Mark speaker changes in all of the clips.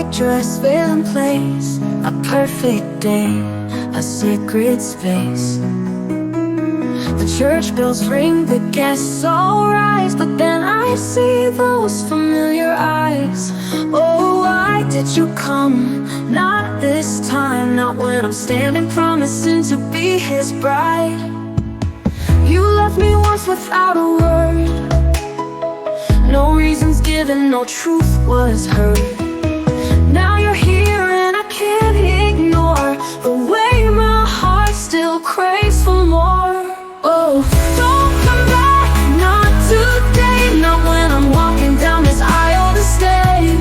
Speaker 1: white dress, veil in place, a perfect day, a sacred space. The church bells ring, the guests all rise, but then I see those familiar eyes. Oh, why did you come? Not this time, not when I'm standing promising to be his bride. You left me once without a word, no reasons given, no truth was heard. Now you're here and I can't ignore the way my heart still craves for more. Oh, don't come back, not today, not when I'm walking down this aisle to stay.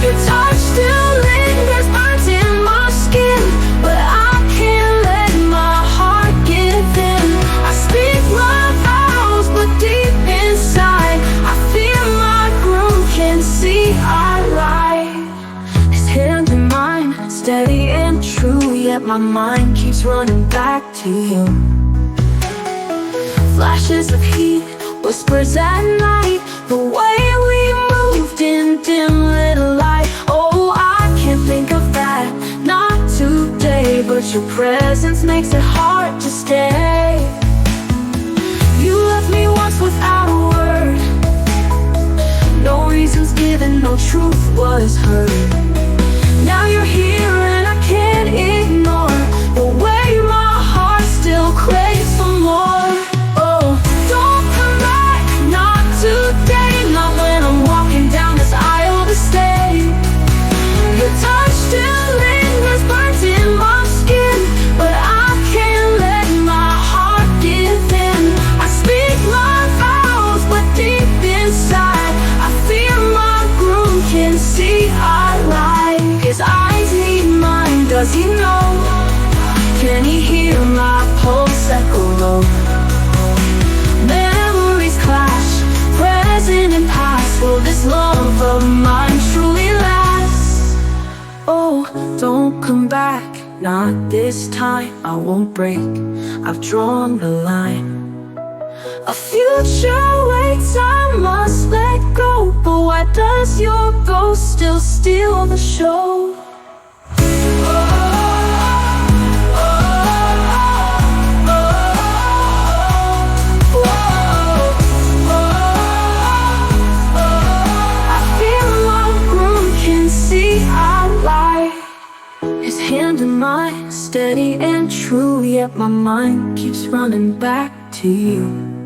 Speaker 1: Your touch still lingers, burnt in my skin, but I can't let my heart give in. I speak my vows, but deep inside I fear my groom can see I lie. His hand in mine, steady and true, yet my mind keeps running back to you. Flashes of heat, whispers at night, the way we moved in dim lit light. Oh, I can't think of that, not today, but your presence makes it hard to stay. You left me once without a word, no reasons given, no truth was heard. Now you're here and I can't ignore the way my heart still craves for more. Oh, don't come back, not today, not when I'm walking down this aisle to stay. Your touch still lingers, burnt in my skin, but I can't let my heart give in. I speak my vows, but deep inside I fear my groom can see I lie. His eyes need mine, does he know? Can he hear my pulse echo low? Memories clash, present and past. Will this love of mine truly last? Oh, don't come back, not this time, I won't break, I've drawn the line. A future waits, I must let go, but why does your ghost still steal the show? I fear my groom can see I lie. His hand in mine, steady and true, yet my mind keeps running back to you.